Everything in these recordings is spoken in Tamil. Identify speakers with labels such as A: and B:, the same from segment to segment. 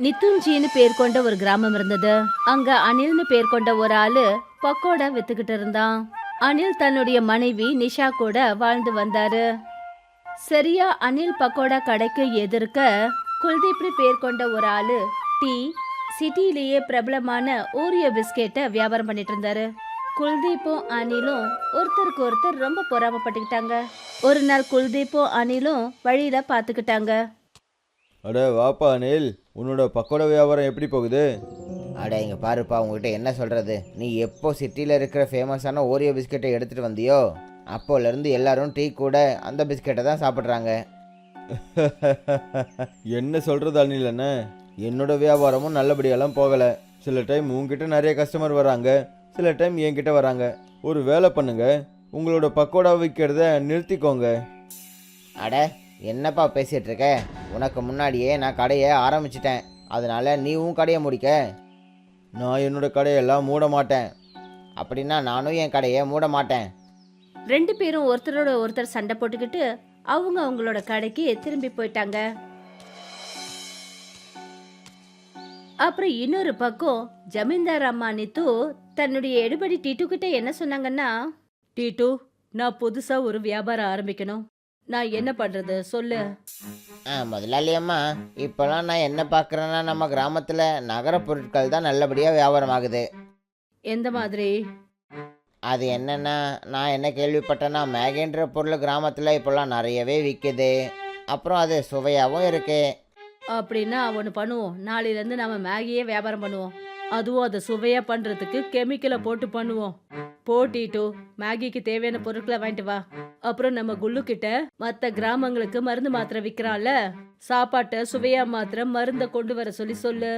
A: நித்துஞ்சின்னு பேர் கொண்ட ஒரு கிராமம் இருந்தது. அங்க அனில்னு பேர் கொண்ட ஒரு ஆளு பக்கோடா வித்துக்கிட்டு இருந்தான். அனில் தன்னுடைய மனைவி நிஷா கூட வாழ்ந்து வந்தாரு. சரியா அனில் பக்கோடா கடைக்கு எதிர்க்க குல்தீப்னு பேர் கொண்ட ஒரு ஆளு டீ, சிட்டிலேயே பிரபலமான ஓரியோ பிஸ்கெட்டை வியாபாரம் பண்ணிட்டு இருந்தாரு. குல்தீப்பும் அனிலும் ஒருத்தருக்கு ஒருத்தர் ரொம்ப பொறாமப்பட்டுக்கிட்டாங்க. ஒரு நாள் குல்தீப்பும் அனிலும் வழியில பாத்துக்கிட்டாங்க.
B: அட வாப்பா அனில், உன்னோட பக்கோடா வியாபாரம் எப்படி போகுது?
C: அட இங்கே பாருப்பா, உங்ககிட்ட என்ன சொல்கிறது. நீ எப்போ சிட்டியில் இருக்கிற ஃபேமஸான ஓரியோ பிஸ்கெட்டை எடுத்துகிட்டு வந்தியோ அப்போலேருந்து எல்லாரும் டீ கூட அந்த பிஸ்கெட்டை தான் சாப்பிட்றாங்க.
B: என்ன சொல்கிறது அனில் அண்ணே, என்னோட வியாபாரமும் நல்லபடியெல்லாம் போகலை. சில டைம் உங்ககிட்ட நிறைய கஸ்டமர் வராங்க, சில டைம் என்கிட்ட வராங்க. ஒரு வேலை பண்ணுங்க, உங்களோட பக்கோடா விற்கிறத நிறுத்திக்கோங்க.
C: அட என்னப்பா பேசிகிட்டு இருக்க? உனக்கு முன்னாடியே நான் கடையை ஆரம்பிச்சிட்டேன், அதனால் நீ உன் கடையை முடிக்க.
B: நான் என்னோட கடையெல்லாம் மூட மாட்டேன்.
C: அப்படின்னா நானும் என் கடையை மூட மாட்டேன்.
A: ரெண்டு பேரும் ஒருத்தரோட ஒருத்தர் சண்டை போட்டுக்கிட்டு அவங்க அவங்களோட கடைக்கு திரும்பி போயிட்டாங்க. அப்புறம் இன்னொரு பக்கம் ஜமீன்தார் அம்மா நித்து தன்னுடைய எடுபடி டீட்டு கிட்ட என்ன சொன்னாங்கன்னா, டீட்டு, நான் புதுசா ஒரு வியாபாரம் ஆரம்பிக்கணும். நான் என்ன பண்றது சொல்லு.
C: முதலாளி அம்மா, இப்போலாம் நான் என்ன பார்க்குறேன்னா நம்ம கிராமத்தில் நகர பொருட்கள் தான் நல்லபடியாக வியாபாரம் ஆகுது.
A: எந்த மாதிரி?
C: அது என்னென்னா, நான் என்ன கேள்விப்பட்டேன்னா மேகின்ற பொருள் கிராமத்தில் இப்போல்லாம் நிறையவே விற்குது. அப்புறம் அது சுவையாகவும் இருக்குது.
A: அப்படின்னா ஒன்று பண்ணுவோம், நாளையிலேருந்து நம்ம மேகியே வியாபாரம் பண்ணுவோம். அதுவும் அதை சுவையா பண்றதுக்கு கெமிக்கலை போட்டு பண்ணுவோம். போட்டிட்டு மேகிக்கு தேவையான பொருட்களை வாங்கிட்டு வா. அப்புறம் நம்ம குல்லு கிட்ட மற்ற கிராமங்களுக்கு மருந்து மாத்திரை விற்கிறான்ல, சாப்பாட்டை சுவையா மாத்திரை மருந்தை கொண்டு வர சொல்லு.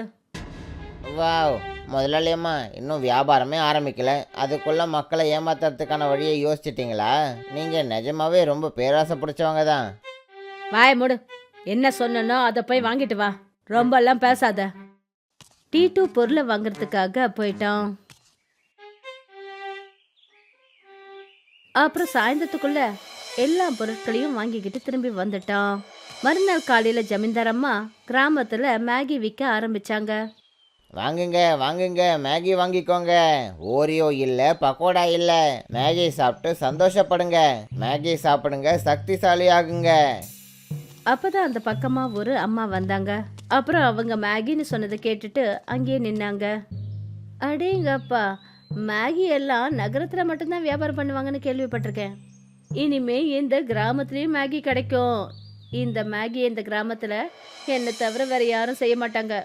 C: வாவ், முதலாளி அம்மா, இன்னும் வியாபாரமே ஆரம்பிக்கல, அதுக்குள்ளே மக்களை ஏமாத்துறதுக்கான வழியை யோசிச்சிட்டிங்களா? நீங்கள் நிஜமாவே ரொம்ப பேராசை பிடிச்சவங்க தான்.
A: வாய மூடு. என்ன சொன்னனோ அதை போய் வாங்கிட்டு வா, ரொம்பலாம் பேசாத. டீட்டு பொருளை வாங்குறதுக்காக போயிட்டான். அப்புறம் சாயந்தரத்துக்குள்ள எல்லா பொருட்களையும் வாங்கிக்கிட்டு திரும்பி வந்துட்டான். மறுநாள் காலையில ஜமீன்தார் அம்மா கிராமத்துல மேகி விற்க ஆரம்பிச்சாங்க.
C: வாங்குங்க வாங்குங்க, மேகி வாங்கிக்கோங்க. ஓரியோ இல்லை, பக்கோடா இல்லை, மேகி சாப்பிட்டு சந்தோஷப்படுங்க. மேகி சாப்பிடுங்க, சக்திசாலி ஆகுங்க.
A: அப்பதான் அந்த பக்கமா ஒரு அம்மா வந்தாங்க. அப்புறம் அவங்க மேகின்னு சொன்னதை கேட்டுட்டு அங்கேயே நின்னாங்க. அடேங்கப்பா, மேகி எல்லாம் நகரத்துல மட்டும்தான் வியாபாரம் பண்ணுவாங்கன்னு கேள்விப்பட்டிருக்கேன். இனிமே இந்த கிராமத்துலயும் மேகி கிடைக்கும். இந்த மேகி இந்த கிராமத்துல என்னை தவிர வேற யாரும் செய்ய மாட்டாங்க.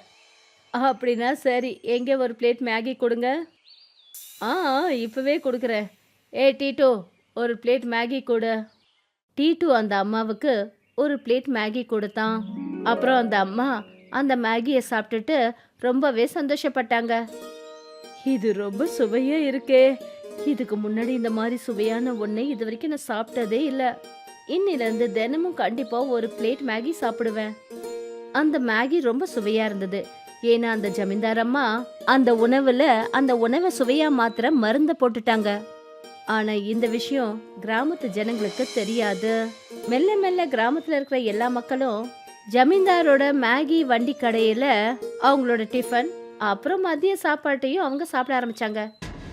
A: அப்படின்னா சரி, எங்கே ஒரு பிளேட் மேகி கொடுங்க. ஆ, இப்பவே கொடுக்குறேன். டீட்டு, ஒரு பிளேட் மேகி கொடு. டீட்டு அந்த அம்மாவுக்கு ஒரு பிளேட் மேகி கொடுத்தான். அப்புறம் அந்த அம்மா அந்த மேகியை சாப்பிட்டுட்டு ரொம்பவே சந்தோஷப்பட்டாங்க. இது ரொம்ப சுவையா இருக்கே, இதுக்கு முன்னாடி இந்த மாதிரி சுவையான ஒன்றை இது வரைக்கும் நான் சாப்பிட்டதே இல்லை. இன்னிலிருந்து தினமும் கண்டிப்பா ஒரு பிளேட் மேகி சாப்பிடுவேன். அந்த மேகி ரொம்ப சுவையா இருந்தது. ஏன்னா அந்த ஜமீன்தார் அம்மா அந்த உணவை சுவையா மாத்திர மருந்த போட்டுட்டாங்க. ஆனா இந்த விஷயம் கிராமத்து ஜனங்களுக்கு தெரியாது. மெல்ல மெல்ல கிராமத்துல இருக்கிற எல்லா மக்களும் ஜமீன்தாரோட மேகி வண்டி கடையில அவங்களோட டிஃபன் அப்புறம் மதிய சாப்பாட்டையும் அவங்க சாப்பிட ஆரம்பிச்சாங்க.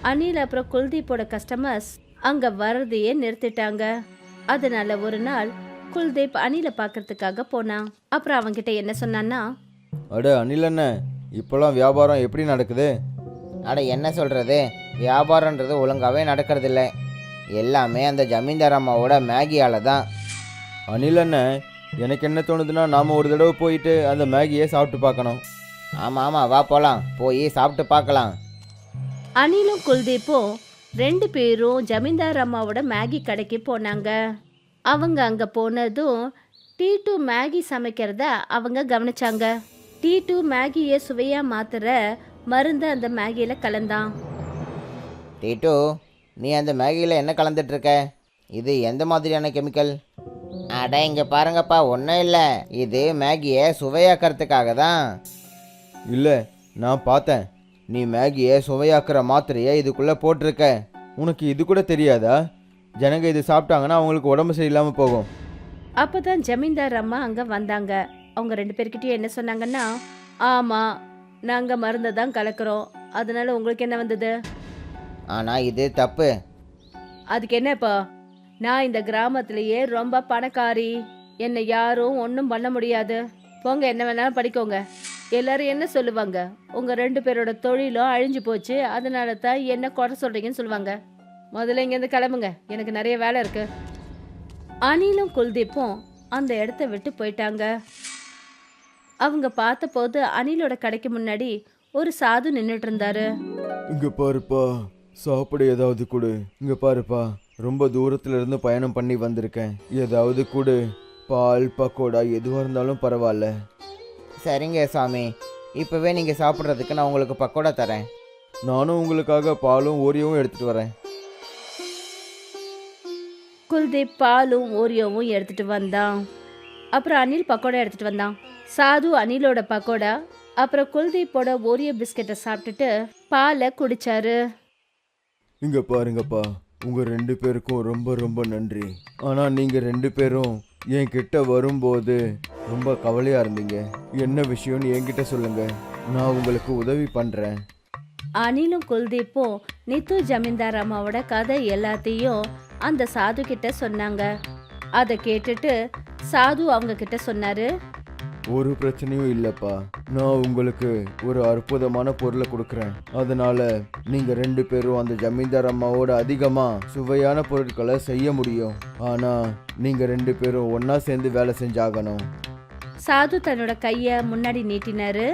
A: அனில் அப்புறம் குல்தீப்போட கஸ்டமர்ஸ் அங்க வர்றதையே நிறுத்திட்டாங்க. அதனால ஒரு நாள் குல்தீப் அனிலை பார்க்கறதுக்காக போனான். அப்புறம் அவங்கிட்ட என்ன சொன்னான்னா,
B: அட அனில் அண்ணே, இப்போல்லாம் வியாபாரம் எப்படி நடக்குது?
C: அட என்ன சொல்கிறது, வியாபாரன்றது ஒழுங்காகவே நடக்கிறதில்ல. எல்லாமே அந்த ஜமீன்தார் அம்மாவோட மேகியால் தான்.
B: அனில் அண்ணே, எனக்கு என்ன தோணுதுன்னா நாம் ஒரு தடவை போயிட்டு அந்த மேகியை சாப்பிட்டு பார்க்கணும்.
C: ஆமாம் ஆமாம், வா போகலாம், போய் சாப்பிட்டு பார்க்கலாம்.
A: அனிலும் குல்தீப்பும் ரெண்டு பேரும் ஜமீன்தார் அம்மாவோட மேகி கடைக்கு போனாங்க. அவங்க அங்க போனதும் டீட்டு மேகி சமைக்கிறத அவங்க கவனிச்சாங்க. டீட்டு மேகியை சுவையா மாத்துற மருந்து அந்த மேகியில கலந்தான்.
C: டீட்டு, நீ அந்த மேகியில் என்ன கலந்துட்டுருக்க? இது எந்த மாதிரியான கெமிக்கல்? அட இங்கே பாருங்கப்பா, ஒன்றும் இல்லை, இது மேகியை சுவையாக்கிறதுக்காக தான்.
B: இல்லை, நான் பார்த்தேன், நீ மேகியை சுவையாக்குற மாத்திரையை இதுக்குள்ளே போட்டிருக்க. உனக்கு இது கூட தெரியாதா? ஜனங்க இது சாப்பிட்டாங்கன்னா அவங்களுக்கு உடம்பு சரியில்லாமல் போகும்.
A: அப்பதான் ஜமீன்தார் அம்மா அங்க வந்தாங்க. அவங்க ரெண்டு பேர்கிட்டயும் என்ன சொன்னாங்கன்னா, ஆமா, நாங்க மருந்தை தான் கலக்குறோம். அதனால உங்களுக்கு என்ன வந்தது?
C: ஆனால் இது தப்பு.
A: அதுக்கு என்ன இப்போ? நான் இந்த கிராமத்திலேயே ரொம்ப பணக்காரி. என்னை யாரும் ஒன்றும் பண்ண முடியாது. போங்க, என்ன வேணாலும் படிக்கோங்க. எல்லாரும் என்ன சொல்லுவாங்க? உங்க 2 பேரோட தொழிலும் அழிஞ்சு போச்சு, அதனால தான் என்ன குறை சொல்றீங்கன்னு சொல்லுவாங்க. முதல்ல இங்கேருந்து கிளம்புங்க, எனக்கு நிறைய வேலை இருக்கு. அனிலும் குல்தீப்பும் அந்த இடத்த விட்டு போயிட்டாங்க. அவங்க பார்த்தபோது அனிலோட கடைக்கு முன்னாடி ஒரு சாது நின்றுட்டு இருந்தாரு.
B: இங்க பாருப்பா, சாப்பிட ஏதாவது கொடு. இங்க பாருப்பா, ரொம்ப தூரத்துல இருந்து பயணம் பண்ணி வந்திருக்கேன். ஏதாவது கொடு. பால், பக்கோடா எதுவாக இருந்தாலும் பரவாயில்ல.
C: சரிங்க சாமி, இப்போவே நீங்கள் சாப்பிட்றதுக்கு நான் உங்களுக்கு பக்கோடா தரேன்.
B: நானும் உங்களுக்காக பாலும் ஓரியாவும் எடுத்துட்டு வரேன்.
A: குல்தீப் பாலும் ஓரியோவும் எடுத்துட்டு வந்தான். அப்புறம் அனில் பக்கோடா எடுத்துட்டு வந்தான். சாது அனிலோட பக்கோடா அப்புறம் குல்தீப்போட ஓரியோ பிஸ்கெட்டை சாப்பிட்டுட்டு பாலை குடிச்சாரு.
B: இங்க பாருங்கப்பா, உங்க 2 பேருக்கும் ரொம்ப ரொம்ப நன்றி. ஆனா நீங்க 2 பேரும் என்கிட்ட வரும்போது ரொம்ப கவலையா இருந்தீங்க. என்ன விஷயம்னு என்கிட்ட சொல்லுங்க, நான் உங்களுக்கு உதவி பண்றேன்.
A: அனிலும் குல்தீப்பும் நித்து ஜமீன்தார் அம்மாவோட கதை எல்லாத்தையும் அந்த சாது கிட்ட சொன்னாங்க. அதை கேட்டுட்டு சாது அவங்க கிட்ட சொன்னாரு.
B: ஒரு பிரச்சனையும் இல்லப்பா, நான் உங்களுக்கு ஒரு அற்புதமான பொருளை கொடுக்குறேன். அதனால நீங்க 2 பேரும் அந்த ஜமீன்தார் அம்மாவோட அதிகமா சுவையான பொருட்களை செய்ய முடியும். ஆனா நீங்க 2 பேரும் ஒண்ணா சேர்ந்து வேலை செஞ்சாகணும்.
A: சாது தன்னோட கைய முன்னாடி நீட்டினாரு.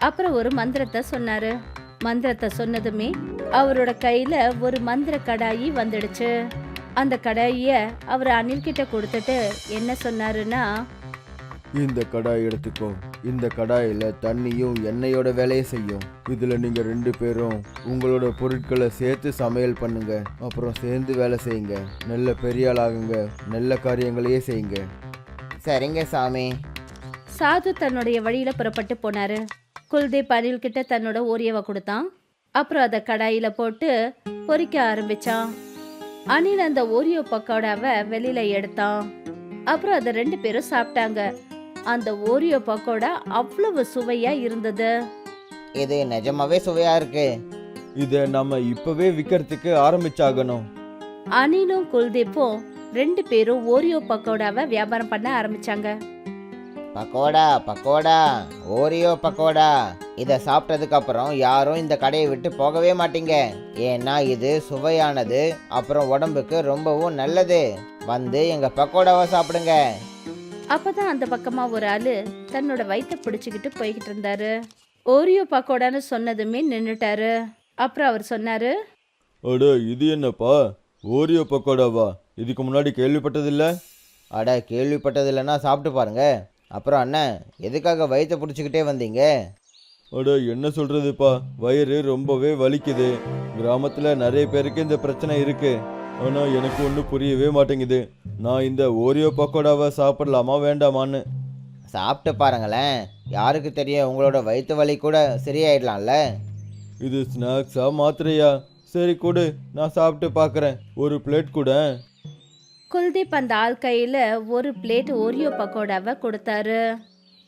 A: அப்புறம் ஒரு மந்திரத்தை சொன்னாரு. மந்திரத்தை சொன்னதுமே அவரோட கையில ஒரு மந்திர கடாயி வந்துடுச்சு. அந்த கடாயிய அவர் அனில் கிட்ட கொடுத்துட்டு என்ன சொன்னாருன்னா,
B: இந்த கடாய் எடுத்துக்கோ. இந்த கடாயில தண்ணியும் எண்ணெயோட வேலையை செய்யும். இதுல நீங்க 2 பேரும் உங்களோட பொருட்களை சேர்த்து சமையல் பண்ணுங்க. அப்புறம் சேர்ந்து வேலை செய்யுங்க. நல்ல பெரிய ஆளாகுங்க. நல்ல காரியங்களையே செய்யுங்க.
C: சரிங்க சாமி.
A: சாது தன்னுடைய வழியில புறப்பட்டு போனாரு. குல்தீப் அனில் கிட்ட தன்னோட ஓரியவை கொடுத்தான். அப்புறம் அதை கடாயில போட்டு பொரிக்க ஆரம்பிச்சான். அனில் அந்த ஓரியோ பக்கோடாவை வெளியில எடுத்தான். அப்புறம் அதை 2 பேரும் சாப்பிட்டாங்க. அந்த ஓரியோ பக்கோடா அவ்வளவு சுவையா இருந்தது.
C: இது நிஜமாவே சுவையா இருக்கு.
B: இதை நம்ம இப்பவே விற்கிறதுக்கு ஆரம்பிச்சாகணும்.
A: அனிலும் குல்தீப்பும் 2 பேரும் ஓரியோ பக்கோடாவை வியாபாரம் பண்ண ஆரம்பிச்சாங்க.
C: பக்கோடா பக்கோடா, ஓரியோ பக்கோடா. இதை சாப்பிட்டதுக்கு அப்புறம் யாரும் இந்த கடையை விட்டு போகவே மாட்டீங்க. ஏன்னா இது சுவையானது, அப்புறம் உடம்புக்கு ரொம்பவும் நல்லது. வந்து எங்க பக்கோடாவை சாப்பிடுங்க.
A: அப்பதான் அந்த பக்கமா ஒரு ஆளு தன்னோட வயித்தை பிடிச்சுக்கிட்டு போய்கிட்டு இருந்தாரு. ஓரியோ பக்கோடான்னு சொன்னதுமே நின்னுட்டாரு. அப்புறம் அவர் சொன்னாரு,
B: அட இது என்னப்பா, ஓரியோ பக்கோடாவா? இதுக்கு முன்னாடி கேள்விப்பட்டதில்ல.
C: அட கேள்விப்பட்டது இல்லைன்னா சாப்பிட்டு பாருங்க. அப்புறம் அண்ணன், எதுக்காக வயிற்றை பிடிச்சிக்கிட்டே வந்தீங்க?
B: அட என்ன சொல்றதுப்பா, வயிறு ரொம்பவே வலிக்குது. கிராமத்துல நிறைய பேருக்கு இந்த பிரச்சனை இருக்கு. ஆனா எனக்கு ஒன்றும் புரியவே மாட்டேங்குது. நான் இந்த ஓரியோ பக்கோடாவை சாப்பிடலாமா வேண்டாமான்னு.
C: சாப்பிட்டு பாருங்களேன், யாருக்கு தெரியும், உங்களோட வயிற்று வலி கூட சரியாயிடலாம்ல.
B: இது ஸ்நாக்ஸா மாத்திரையா? சரி கொடு, நான் சாப்பிட்டு பார்க்குறேன். ஒரு பிளேட் கூட.
A: குல்தீப் அந்த ஆள் கையில ஒரு பிளேட் ஓரியோ பக்கோடாவை கொடுத்தாரு.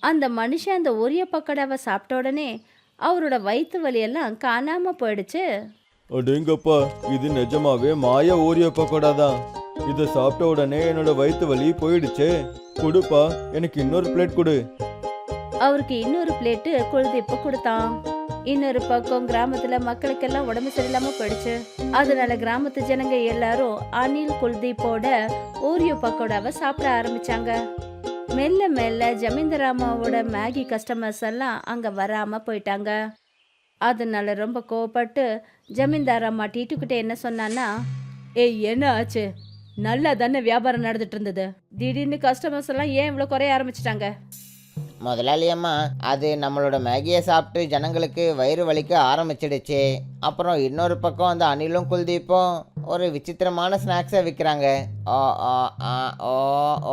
A: அந்த மனுஷன் அந்த ஓரியோ பக்கோடாவை சாப்பிட்ட உடனே அவரோட வயிற்று வலியெல்லாம் காணாம போயிடுச்சு.
B: அடேங்கப்பா, இது நிஜமாவே மாய ஓரியோ பக்கோடா தான். இதை சாப்பிட்ட உடனே என்னோட வயிற்று வலி போயிடுச்சு. கொடுப்பா, எனக்கு இன்னொரு பிளேட் கொடு.
A: அவருக்கு இன்னொரு பிளேட்டு குல்தீப்பு கொடுத்தான். இன்னொரு பக்கம் கிராமத்துல மக்களுக்கெல்லாம் உடம்பு சரியில்லாம போயிடுச்சு. அதனால கிராமத்து ஜனங்க எல்லாரும் அனில் குல்தீப்போட ஓரியோ பக்கோடாவை சாப்பிட ஆரம்பிச்சாங்க. மெல்ல மெல்ல ஜமீன்தாராமாவோட மேகி கஸ்டமர்ஸ் எல்லாம் அங்க வராம போயிட்டாங்க. அதனால ரொம்ப கோவப்பட்டு ஜமீன்தாராமா டீட்டுக்கிட்ட என்ன சொன்னான்னா, ஏய் என்ன ஆச்சு? நல்லா தானே வியாபாரம் நடந்துட்டு இருந்தது, திடீர்னு கஸ்டமர்ஸ் எல்லாம் ஏன் இவ்வளோ குறைய ஆரம்பிச்சிட்டாங்க?
C: முதலாளி அம்மா, அது நம்மளோட மேகியை சாப்பிட்டு ஜனங்களுக்கு வயிறு வலிக்க ஆரம்பிச்சிடுச்சு. அப்புறம் இன்னொரு பக்கம் அந்த அனிலும் குல்தீப்பும் ஒரு விசித்திரமான ஸ்நாக்ஸை விற்கிறாங்க. ஓ ஓ ஆ ஓ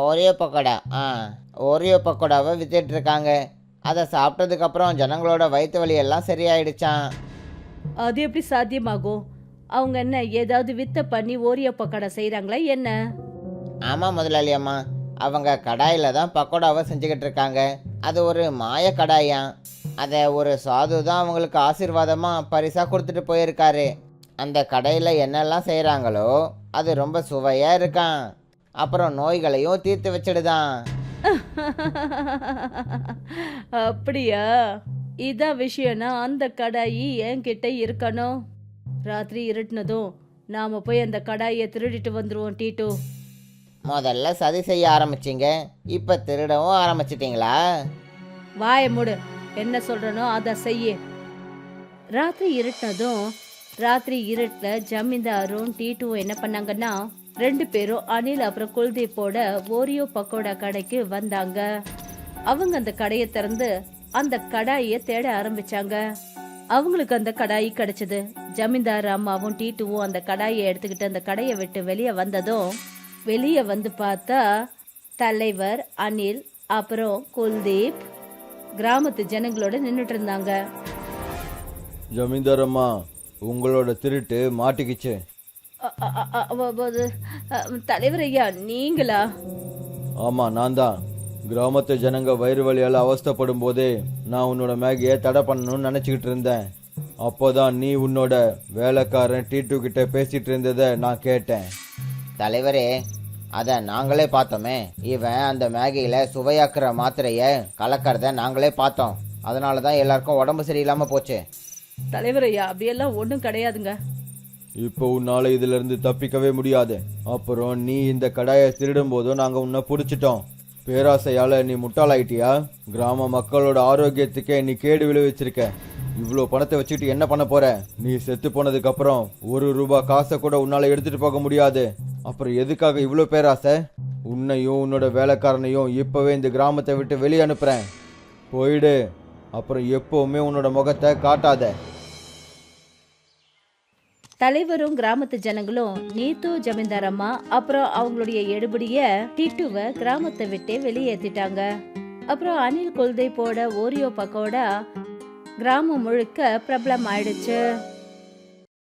C: ஓரியோ பக்கோடா. ஓரியோ பக்கோடாவை வித்துட்டு இருக்காங்க. அதை சாப்பிட்டதுக்கப்புறம் ஜனங்களோட வயிற்று வலி எல்லாம் சரியாயிடுச்சான்.
A: அது எப்படி சாத்தியமாகும்? அவங்க என்ன ஏதாவது வித்த பண்ணி ஓரியோ பக்கோடா செய்கிறாங்களா என்ன?
C: ஆமாம் முதலாளி அம்மா, அவங்க கடாயில் தான் பக்கோடாவை செஞ்சுக்கிட்டு இருக்காங்க. அது ஒரு மாய கடாயாம். அதை ஒரு சாது தான் அவங்களுக்கு ஆசீர்வாதமாக பரிசாக கொடுத்துட்டு போயிருக்காரு. அந்த கடையில் என்னெல்லாம் செய்கிறாங்களோ அது ரொம்ப சுவையாக இருக்கான். அப்புறம் நோய்களையும் தீர்த்து வச்சிடுதான்.
A: அப்படியா? இதான் விஷயம்னா அந்த கடாயி என்கிட்ட இருக்கணும். ராத்திரி இருட்டுனதும் நாம போய் அந்த கடாயை திருடிட்டு வந்துருவோம் டீட்டு.
C: முதல்ல சதி செய்ய ஆரம்பிச்சிங்க, இப்போ திருடவும் ஆரம்பிச்சிட்டிங்களா?
A: வாயை மூடு. என்ன சொல்றனோ அதை செய்ய. ராத்திரி இருட்டினதும் ராத்திரி இருட்டுல ஜமீன்தாரும் டீட்டுவும் என்ன பண்ணாங்கன்னா, 2 பேரும் அனில் அப்புறம் குல்தீப்போட ஓரியோ பக்கோடா கடைக்கு வந்தாங்க. அவங்க அந்த கடையை திறந்து அந்த கடாயை தேட ஆரம்பிச்சாங்க. அவங்களுக்கு அந்த கடாய் கிடைச்சது. ஜமீன்தார் அம்மாவும் டீட்டுவும் அந்த கடாயை எடுத்துக்கிட்டு அந்த கடையை விட்டு வெளியே வந்ததும், வெளியே வந்து பார்த்தா தலைவர் அனில் அப்புறம் குல்தீப் கிராமத்து ஜனங்களோட நின்றுட்டு இருந்தாங்க.
B: ஜமீன்தார் அம்மா, உங்களோட திருட்டு மாட்டிக்கிச்சு.
A: தலைவர் ஐயா, நீங்களா?
B: ஆமாம், நான் தான். கிராமத்து ஜனங்க வயிறு வலியால் அவஸ்தைப்படும் போதே நான் உன்னோட மேகியை தடை பண்ணணும்னு நினச்சிக்கிட்டு இருந்தேன். அப்போதான் நீ உன்னோட வேலைக்காரன் டீட்டு கிட்ட பேசிட்டு இருந்ததை நான் கேட்டேன்.
C: தலைவரே, அதை நாங்களே பார்த்தோமே. இவன் அந்த மேகியில் சுவையாக்குற மாத்திரையை கலக்கிறத நாங்களே பார்த்தோம். அதனால தான் எல்லாருக்கும் உடம்பு சரியில்லாமல் போச்சு.
A: தலைவர் ஐயா, அப்படியெல்லாம் ஒன்றும் கிடையாதுங்க.
B: இப்போ உன்னால இதுல இருந்து தப்பிக்கவே முடியாது. அப்புறம் நீ இந்த கடாயை திருடும் போதும் நாங்க உன்னை பிடிச்சிட்டோம். பேராசையால நீ முட்டாளாயிட்டியா? கிராம மக்களோட ஆரோக்கியத்துக்கே நீ கேடு விளைவிச்சிருக்க. இவ்வளோ பணத்தை வச்சுக்கிட்டு என்ன பண்ண போற? நீ செத்து போனதுக்கு அப்புறம் ₹1 காசை கூட உன்னால எடுத்துட்டு போக முடியாது. அப்புறம் எதுக்காக இவ்வளோ பேராசை? உன்னையும் உன்னோட வேலைக்காரனையும் இப்பவே இந்த கிராமத்தை விட்டு வெளியே அனுப்புறேன். போயிடு. அப்புறம் எப்பவுமே உன்னோட முகத்தை காட்டாத.
A: தலைவரும் கிராமத்து ஜனங்களும் நீத்து ஜமீன்தார் அம்மா அப்புறம் அவங்களுடைய எடுபடிய டீட்டுவை கிராமத்தை விட்டே வெளியேற்றிட்டாங்க. அப்புறம் அனில் குல்தீப்போட ஓரியோ பக்கோடா கிராமம் முழுக்க பிரபலம் ஆயிடுச்சு.